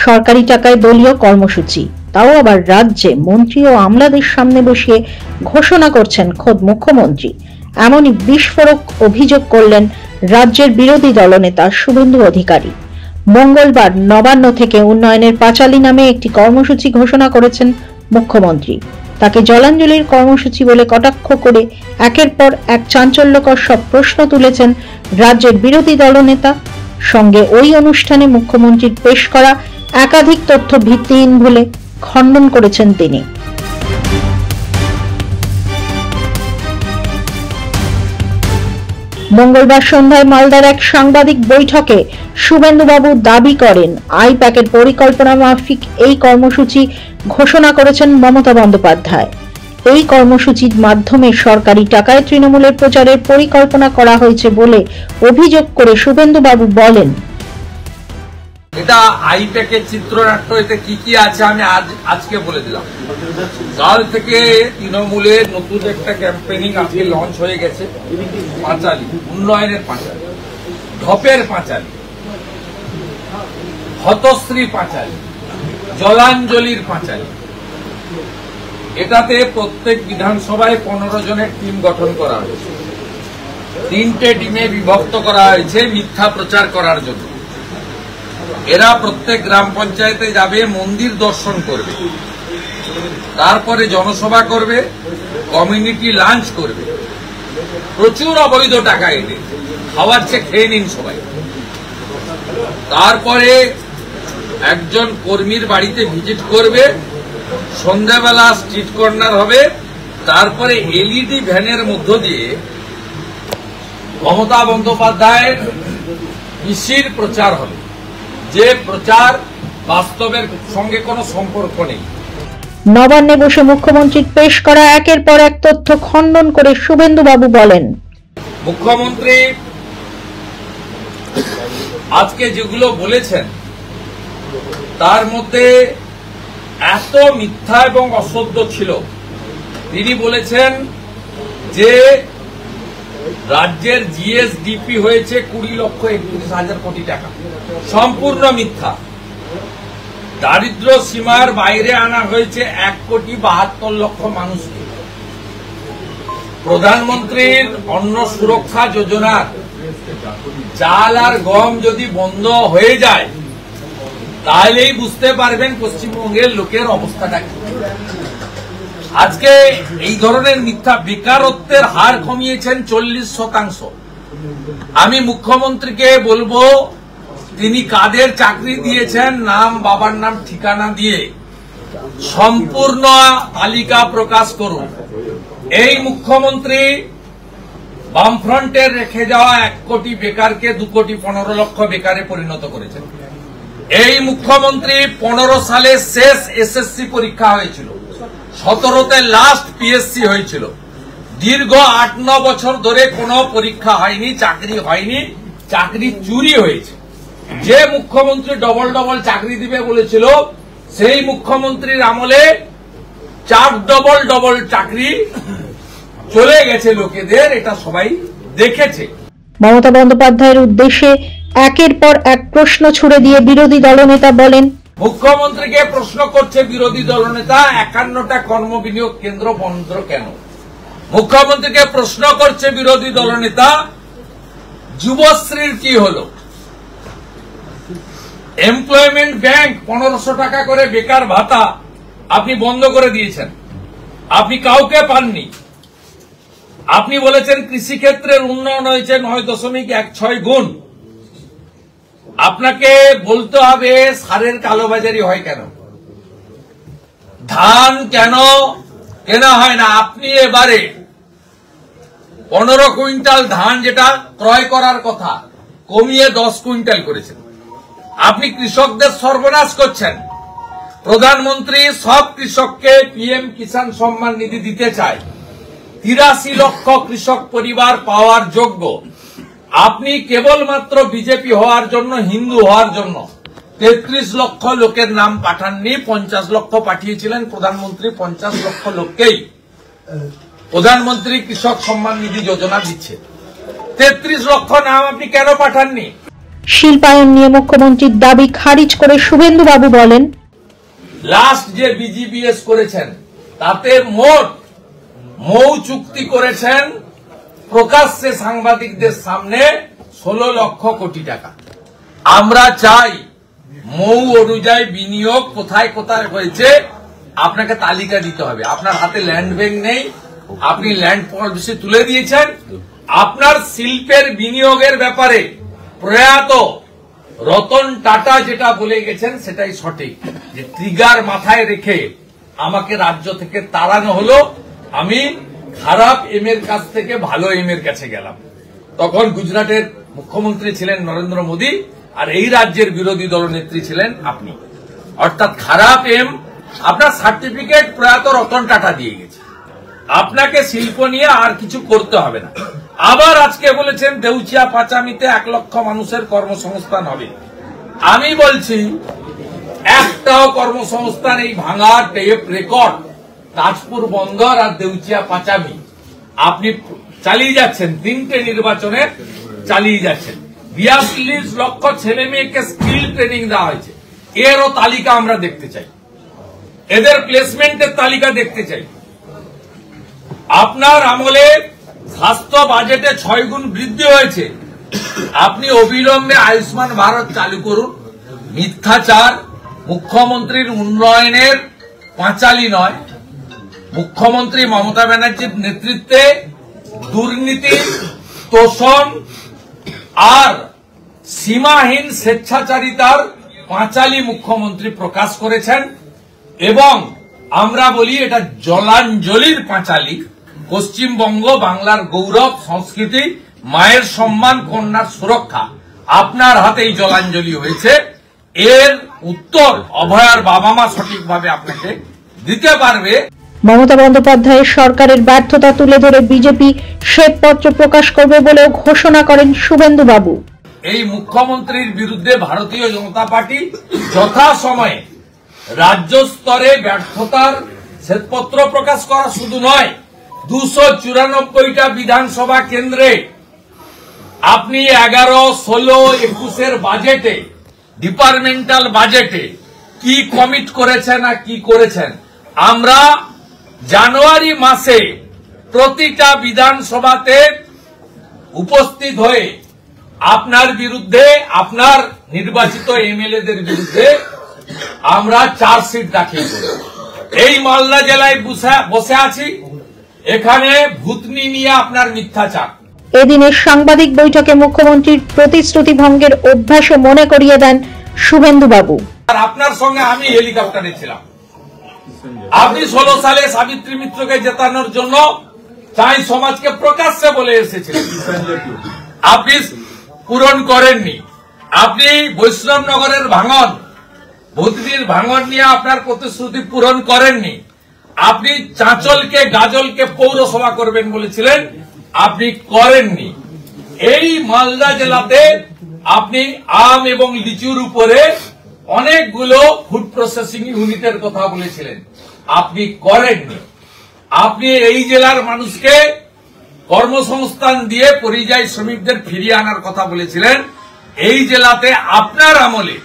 সরকারি টাকায় দলীয় কর্মসূচি, তাও আবার রাজ্যে মন্ত্রী ও আমলাদের সামনে বসিয়ে ঘোষণা করছেন খোদ মুখ্যমন্ত্রী। এমনই বিস্ফোরক অভিযোগ করলেন রাজ্যের বিরোধী দলনেতা শুভেন্দু অধিকারী। মঙ্গলবার নবান্ন থেকে উন্নয়নের পাঁচালী নামে একটি কর্মসূচি ঘোষণা করেছেন মুখ্যমন্ত্রী। তাকে জলাঞ্জলির কর্মসূচি বলে কটাক্ষ করে একের পর এক চাঞ্চল্যকর সব প্রশ্ন তুলেছেন রাজ্যের বিরোধী দলনেতা। সঙ্গে ওই অনুষ্ঠানে মুখ্যমন্ত্রীর পেশ করা একাধিক তথ্য ভিত্তিহীন বলে খণ্ডন করেছেন তিনি। মঙ্গলবার সন্ধ্যায় মালদার এক সাংবাদিক বৈঠকে শুভেন্দুবাবু দাবি করেন, আইপ্যাকের পরিকল্পনা মাফিক এই কর্মসূচি ঘোষণা করেছেন মমতা বন্দ্যোপাধ্যায়। এই কর্মসূচির মাধ্যমে সরকারি টাকায় তৃণমূলের প্রচারের পরিকল্পনা করা হয়েছে বলে অভিযোগ করে শুভেন্দুবাবু বলেন, এটা আইপ্যাকের চিত্রনাট্য, এতে কি কি আছে আমি আজকে বলে দিলাম। কাল থেকে তৃণমূলের নতুন একটা ক্যাম্পেইনিং আজকে লঞ্চ হয়ে গেছে। পাঁচালী, উন্নয়নের পাঁচালী, ঢপের পাঁচালী, হতশ্রী পাঁচালী, জলাঞ্জলির পাঁচালী। এটাতে প্রত্যেক বিধানসভায় 15 জনের টিম গঠন করা হয়েছে। 3টে টিমে বিভক্ত করা হয়েছে মিথ্যা প্রচার করার জন্য। এরা প্রত্যেক গ্রাম পঞ্চায়েতে যাবে, মন্দির দর্শন করবে, তারপরে জনসভা করবে, কমিউনিটি লাঞ্চ করবে, প্রচুর অবৈধ টাকা এনে খাওয়ার চেয়ে খেয়ে নিন সবাই। তারপরে একজন কর্মীর বাড়িতে ভিজিট করবে, সন্ধ্যাবেলা স্ট্রিট কর্নার হবে, তারপরে এলইডি ভ্যানের মধ্য দিয়ে মমতা বন্দ্যোপাধ্যায়ের পিসির প্রচার হবে, যে প্রচার বাস্তবের সঙ্গে কোনো সম্পর্ক নেই। নবান্নে বসে মুখ্যমন্ত্রীর পেশ করা একের পর এক তথ্য খণ্ডন করে শুভেন্দুবাবু বলেন, মুখ্যমন্ত্রী আজকে যেগুলো বলেছেন তার মধ্যে এত মিথ্যা এবং অসত্য ছিল। তিনি বলেছেন যে রাজ্যের জিএসডিপি হয়েছে 20,31,000 কোটি টাকা, সম্পূর্ণ মিথ্যা। দারিদ্র সীমার বাইরে আনা হয়েছে 1,72,00,000 মানুষকে। প্রধানমন্ত্রীর অন্ন সুরক্ষা যোজনার চাল আর গম যদি বন্ধ হয়ে যায় তাহলেই বুঝতে পারবেন পশ্চিমবঙ্গের লোকের অবস্থাটা কি। আজকে এই ধরনের মিথ্যা, বেকারত্বের হার কমিয়েছেন 40%। আমি মুখ্যমন্ত্রীকে বলবো, তিনি কাদের চাকরি দিয়েছেন নাম, বাবার নাম, ঠিকানা দিয়ে সম্পূর্ণ তালিকা প্রকাশ করুন। এই মুখ্যমন্ত্রী বামফ্রন্টের রেখে যাওয়া 1 কোটি বেকারকে 2,15,00,000 বেকারে পরিণত করেছেন। এই মুখ্যমন্ত্রী 15 সালে শেষ এসএসসি পরীক্ষা হয়েছিল, 17তে লাস্ট পিএসসি হয়েছিল। দীর্ঘ 8-9 বছর ধরে কোনো পরীক্ষা হয়নি, চাকরি হয়নি, চাকরি চুরি হয়েছে। যে মুখ্যমন্ত্রী ডবল চাকরি দিবে বলেছিল, সেই মুখ্যমন্ত্রীর আমলে 4 ডবল চাকরি চলে গেছে লোকেদের, এটা সবাই দেখেছে। মমতা বন্দ্যোপাধ্যায়ের উদ্দেশ্যে একের পর এক প্রশ্ন ছুড়ে দিয়ে বিরোধী দলনেতা বলেন, মুখ্যমন্ত্রীকে প্রশ্ন করছে বিরোধী দলনেতা, 51টা কর্মবিনিয়োগ কেন্দ্র বন্ধ কেন? মুখ্যমন্ত্রীকে প্রশ্ন করছে বিরোধী দলনেতা, যুবশ্রীর কি হলো? এমপ্লয়মেন্ট ব্যাংক 1500 টাকা করে বেকার ভাতা আপনি বন্ধ করে দিয়েছেন, আপনি কাউকে পাননি। আপনি বলেছেন কৃষিক্ষেত্রের উন্নয়ন হয়েছে 9.16 গুণ। আপনাকে বলতে হবে সারের কালোবাজারি হয় কেন, ধান কেন কেনা হয় না। আপনি এবারে 15 কুইন্টাল ধান যেটা ক্রয় করার কথা কমিয়ে 10 কুইন্টাল করেছেন। আপনি কৃষকদের সর্বনাশ করছেন। প্রধানমন্ত্রী সব কৃষককে পিএম কিষাণ সম্মান নিধি দিতে চায়, 83 লক্ষ কৃষক পরিবার পাওয়ার যোগ্য। আপনি কেবলমাত্র বিজেপি হওয়ার জন্য, হিন্দু হওয়ার জন্য 33 লক্ষ লোকের নাম পাঠাননি, 50 লক্ষ পাঠিয়েছিলেন। প্রধানমন্ত্রী 50 লক্ষ লোককেই প্রধানমন্ত্রী কৃষক সম্মান নিধি যোজনা দিচ্ছে। 33 লক্ষ নাম আপনি কেন পাঠাননি? শিল্পায়ন নিয়ে মুখ্যমন্ত্রীর দাবি খারিজ করে শুভেন্দুবাবু বলেন, লাস্ট যে বিজিবিএস করেছেন তাতে মোট মৌ চুক্তি করেছেন প্রকাশ্যে সাংবাদিকদের সামনে 16 লক্ষ কোটি টাকা। আমরা চাই মৌ অনুযায়ী বিনিয়োগ কোথায় কোথায় হয়েছে আপনাকে তালিকা দিতে হবে। আপনার হাতে ল্যান্ড ব্যাংক নেই, আপনি ল্যান্ড পলিসি তুলে দিয়েছেন। আপনার শিল্পের বিনিয়োগের ব্যাপারে প্রয়াত রতন টাটা যেটা বলে গেছেন সেটাই সঠিক, যে ট্রিগার মাথায় রেখে আমাকে রাজ্য থেকে তাড়ানো হলো, আমি খারাপ এম এর কাছ থেকে ভালো এম এর কাছে গেলাম। তখন গুজরাটের মুখ্যমন্ত্রী ছিলেন নরেন্দ্র মোদী, আর এই রাজ্যের বিরোধী দলনেত্রী ছিলেন আপনি। অর্থাৎ খারাপ এম আপনার সার্টিফিকেট প্রয়াত রতন টাটা দিয়ে গেছে, আপনাকে শিল্প নিয়ে আর কিছু করতে হবে না। আবার আজকে বলেছেন দেউচিয়া পাচামিতে 1 লক্ষ মানুষের কর্মসংস্থান হবে। আমি বলছি একটাও কর্মসংস্থান এই ভাঙা টেপ রেকর্ড তাজপুর বন্দর আর দেউচিয়া পাচামি আপনি চালিয়ে যাচ্ছেন, 3টে নির্বাচনে চালিয়ে যাচ্ছেন। 42 লক্ষ ছেলে মেয়েকে স্কিল ট্রেনিং দেওয়া হয়েছে, এরও তালিকা আমরা দেখতে চাই, এদের প্লেসমেন্টের তালিকা দেখতে চাই। আপনার আমলে স্বাস্থ্য বাজেটে 6 গুণ বৃদ্ধি হয়েছে, আপনি অবিলম্বে আয়ুষ্মান ভারত চালু করুন। মিথ্যাচার মুখ্যমন্ত্রীর উন্নয়নের পাঁচালী নয়, মুখ্যমন্ত্রী মমতা ব্যানার্জির নেতৃত্বে দুর্নীতি, তোষণ আর সীমাহীন স্বেচ্ছাচারিতার পাঁচালী মুখ্যমন্ত্রী প্রকাশ করেছেন। এবং আমরা বলি এটা জলাঞ্জলির পাঁচালী। পশ্চিমবঙ্গ বাংলার গৌরব, সংস্কৃতি, মায়ের সম্মান, কন্যার সুরক্ষা আপনার হাতেই জলাঞ্জলি হয়েছে। এর উত্তর অভয়ার বাবা মা সঠিকভাবে আপনাকে দিতে পারবে। মমতা বন্দ্যোপাধ্যায়ের সরকারের ব্যর্থতা তুলে ধরে বিজেপি শ্বেতপত্র প্রকাশ করবে বলেও ঘোষণা করেন শুভেন্দুবাবু। এই মুখ্যমন্ত্রীর বিরুদ্ধে ভারতীয় জনতা পার্টি যথাসময়ে রাজ্য স্তরে ব্যর্থতার শ্বেতপত্র প্রকাশ করা শুধু নয়, 294টা বিধানসভা কেন্দ্রে আপনি 11, 16, 21-এর বাজেটে, ডিপার্টমেন্টাল বাজেটে কি কমিট করেছেন আর কি করেছেন। আমরা জানুয়ারি মাসে প্রতিটা বিধানসভাতে উপস্থিত হয়ে আপনার বিরুদ্ধে, আপনার নির্বাচিত এমএলএদের বিরুদ্ধে আমরা চার্জশিট দাখিল করি। এই মালদা জেলায় বসে আছি, এখানে ভুতনি নিয়ে আপনার মিথ্যাচার। এদিনের সাংবাদিক বৈঠকে মুখ্যমন্ত্রীর প্রতিশ্রুতি ভঙ্গের অভ্যাসও মনে করিয়ে দেন শুভেন্দুবাবু। আর আপনার সঙ্গে আমি হেলিকপ্টারে ছিলাম। আপনি 16 সালে সাবিত্রী মিত্রকে জেতানোর জন্য চাই সমাজকে প্রকাশ্যে বলে এসেছিলেন, আপনি পূরণ করেননি। আপনি বৈষ্ণবনগরের ভাঙন, ভুতনির ভাঙন নিয়ে আপনার প্রতিশ্রুতি পূরণ করেননি। আপনি চাঁচলকে, গাজলকে পৌরসভা করবেন বলেছিলেন, আপনি করেননি। এই মালদা জেলাতে আপনি আম এবং লিচুর উপরে অনেকগুলো ফুড প্রসেসিং ইউনিটের কথা বলেছিলেন, আপনি করেননি। আপনি এই জেলার মানুষকে কর্মসংস্থান দিয়ে পরিযায়ী শ্রমিকদের ফিরিয়ে আনার কথা বলেছিলেন। এই জেলাতে আপনার আমলে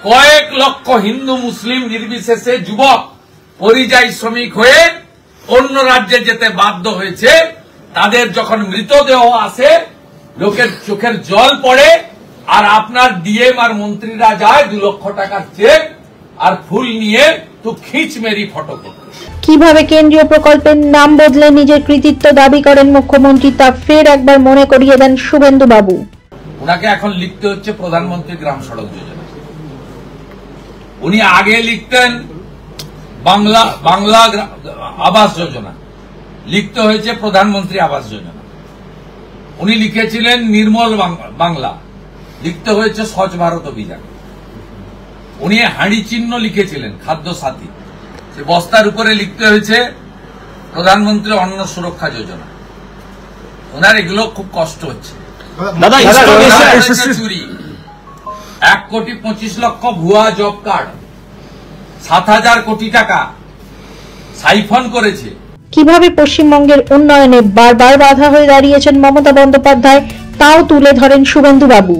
কয়েক লক্ষ হিন্দু মুসলিম নির্বিশেষে যুবক পরিযায়ী শ্রমিক হয়ে অন্য রাজ্যে যেতে বাধ্য হয়েছে। তাদের যখন মৃতদেহ আসে লোকের চোখের জল পড়ে, আর আপনার ডিএম আর মন্ত্রীরা যায় 2 লক্ষ টাকার চেক আর ফুল নিয়ে তো খিচ মেরি ফটো করতে। কিভাবে কেন্দ্রীয় প্রকল্পের নাম বদলে নিজের কৃতিত্ব দাবি করেন মুখ্যমন্ত্রী তা ফের একবার মনে করিয়ে দেন শুভেন্দুবাবু। ওনাকে এখন লিখতে হচ্ছে প্রধানমন্ত্রী গ্রাম সড়ক যোজনা। উনি আগে লিখতেন বাংলা আবাস যোজনা, লিখতে হয়েছে প্রধানমন্ত্রী আবাস যোজনা। উনি লিখেছিলেন নির্মল বাংলা, লিখতে হয়েছে স্বচ্ছ ভারত অভিযান। উনি হাঁড়ি চিহ্ন লিখেছিলেন খাদ্য সাথী, সে বস্তার উপরে লিখতে হয়েছে প্রধানমন্ত্রী অন্ন সুরক্ষা যোজনা। ওনার এগুলো খুব কষ্ট হচ্ছে। চুরি, 1,25,00,000 ভুয়া জব কার্ড, 7,000 কোটি টাকা সাইফন করেছে। কিভাবে পশ্চিমবঙ্গের উন্নয়নে বারবার বাধা হয়ে দাঁড়িয়েছেন মমতা বন্দ্যোপাধ্যায় তাও তুলে ধরেন শুভেন্দুবাবু।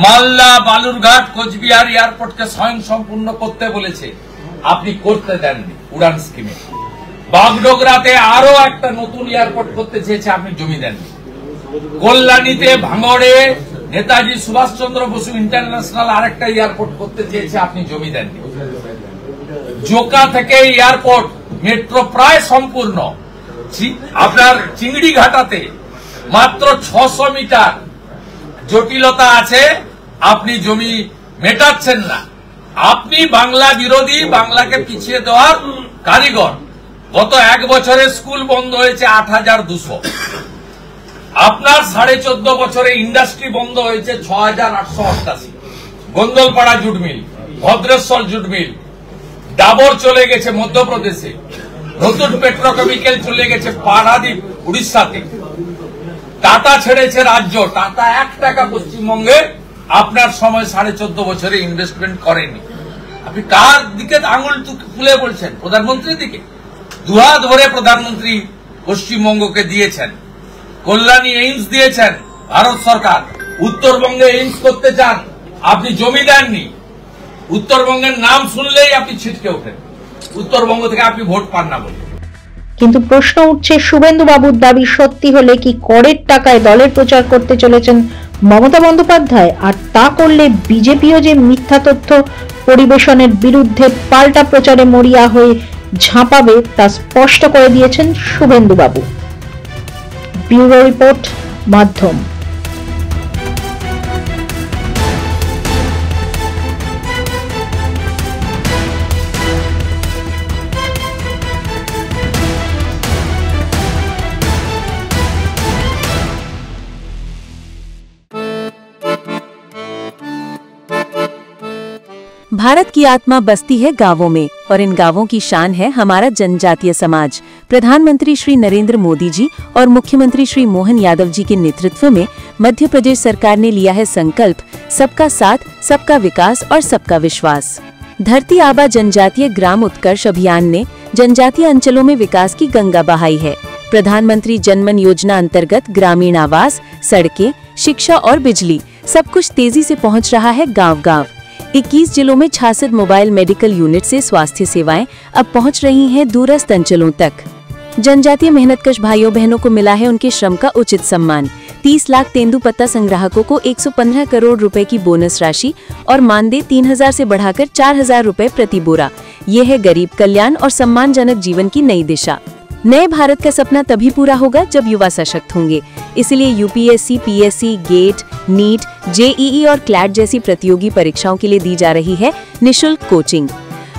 মালদা, বালুরঘাট, কোচবিহার এয়ারপোর্টকে স্বয়ং সম্পূর্ণ করতে বলেছে, আপনি করতে দেননি উড়ান স্কিমে। বাগডোগরাতে আরো একটা নতুন এয়ারপোর্ট করতে চেয়েছে, আপনি জমি দেননি। কল্যাণীতে, ভাঙড়ে নেতাজি সুভাষচন্দ্র বসু ইন্টারন্যাশনাল আরেকটা এয়ারপোর্ট করতে চেয়েছে, আপনি জমি দেননি। জোকা থেকে এয়ারপোর্ট মেট্রো প্রায় সম্পূর্ণ। আপনার চিংড়িঘাটাতে মাত্র 600 মিটার জটিলতা আছে, আপনি জমি মেটাচ্ছেন না। আপনি বাংলা বিরোধী, বাংলাকে পিছিয়ে দেওয়ার কারিগর। গত 1 বছরে স্কুল বন্ধ হয়েছে 8200। আপনার 14.5 বছরে ইন্ডাস্ট্রি বন্ধ হয়েছে 6888। Gondalpara jute mill, Bhadreswar jute mill, Dabur চলে গেছে মধ্যপ্রদেশে, নতুন পেট্রোকেমিক্যাল চলে গেছে পারাদীপ উড়িষ্যাতে, টাটা ছেড়েছে রাজ্য। টাটা 1 টাকা পশ্চিমবঙ্গে আপনার সময় 14.5 বছরে ইনভেস্টমেন্ট করেনি। আপনি কার দিকে আঙুল তুলে বলছেন? প্রধানমন্ত্রীর দিকে। দুহাত ভরে প্রধানমন্ত্রী পশ্চিমবঙ্গকে দিয়েছেন। কল্যাণী এইমস দিয়েছেন ভারত সরকার। উত্তরবঙ্গে এইমস করতে চান, আপনি জমি দেননি। উত্তরবঙ্গের নাম শুনলেই আপনি ছিটকে ওঠেন, উত্তরবঙ্গ থেকে আপনি ভোট পান না বলে। কিন্তু প্রশ্ন উঠছে, শুভেন্দু বাবুর দাবি সত্যি হলে কি করের টাকায় দলের প্রচার করতে চলেছেন মমতা বন্দ্যোপাধ্যায়? আর তা করলে বিজেপিও যে মিথ্যা তথ্য পরিবেশনের বিরুদ্ধে পাল্টা প্রচারে মরিয়া হয়ে ঝাঁপাবে তা স্পষ্ট করে দিয়েছেন শুভেন্দু বাবু। ব্যুরো রিপোর্ট, মাধ্যম। भारत की आत्मा बसती है गांवों में और इन गांवों की शान है हमारा जनजातीय समाज। प्रधानमंत्री श्री नरेंद्र मोदी जी और मुख्यमंत्री श्री मोहन यादव जी के नेतृत्व में मध्य प्रदेश सरकार ने लिया है संकल्प, सबका साथ, सबका विकास और सबका विश्वास। धरती आबा जनजातीय ग्राम उत्कर्ष अभियान ने जनजातीय अंचलों में विकास की गंगा बहाई है। प्रधानमंत्री जनमन योजना अंतर्गत ग्रामीण आवास, सड़कें, शिक्षा और बिजली सब कुछ तेजी से पहुंच रहा है गांव-गांव। 21 जिलों में 66 मोबाइल मेडिकल यूनिट से स्वास्थ्य सेवाएं अब पहुंच रही हैं दूरस्थ अंचलों तक। जनजातीय मेहनतकश भाइयों बहनों को मिला है उनके श्रम का उचित सम्मान। 30 लाख तेंदुपत्ता संग्राहकों को 115 करोड़ रुपए की बोनस राशि और मानदेय 3000 से बढ़ाकर 4000 रुपए प्रति बोरा। ये है गरीब कल्याण और सम्मानजनक जीवन की नई दिशा। नए भारत का सपना तभी पूरा होगा जब युवा सशक्त होंगे। इसलिए UPSC, PSC, GATE, NEET, JEE और क्लैट जैसी प्रतियोगी परीक्षाओं के लिए दी जा रही है निशुल्क कोचिंग।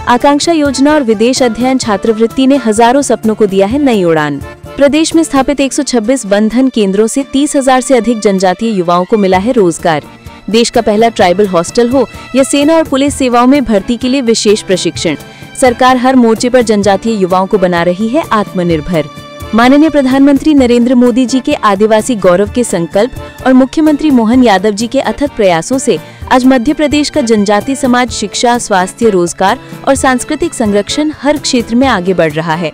आकांक्षा योजना और विदेश अध्ययन छात्रवृत्ति ने हजारों सपनों को दिया है नई उड़ान। प्रदेश में स्थापित 126 बंधन केंद्रों से 30,000 से अधिक जनजातीय युवाओं को मिला है रोजगार। देश का पहला ट्राइबल हॉस्टल हो या सेना और पुलिस सेवाओं में भर्ती के लिए विशेष प्रशिक्षण, सरकार हर मोर्चे पर जनजातीय युवाओं को बना रही है आत्मनिर्भर। माननीय प्रधानमंत्री नरेंद्र मोदी जी के आदिवासी गौरव के संकल्प और मुख्यमंत्री मोहन यादव जी के अथक प्रयासों से आज मध्य प्रदेश का जनजातीय समाज शिक्षा, स्वास्थ्य, रोजगार और सांस्कृतिक संरक्षण हर क्षेत्र में आगे बढ़ रहा है।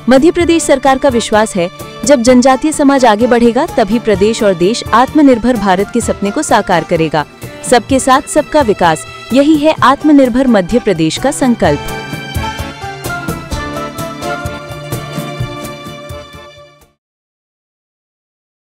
मध्य प्रदेश सरकार का विश्वास है, जब जनजातीय समाज आगे बढ़ेगा तभी प्रदेश और देश आत्मनिर्भर भारत के सपने को साकार करेगा। सबके साथ सबका विकास, यही है आत्मनिर्भर मध्य प्रदेश का संकल्प।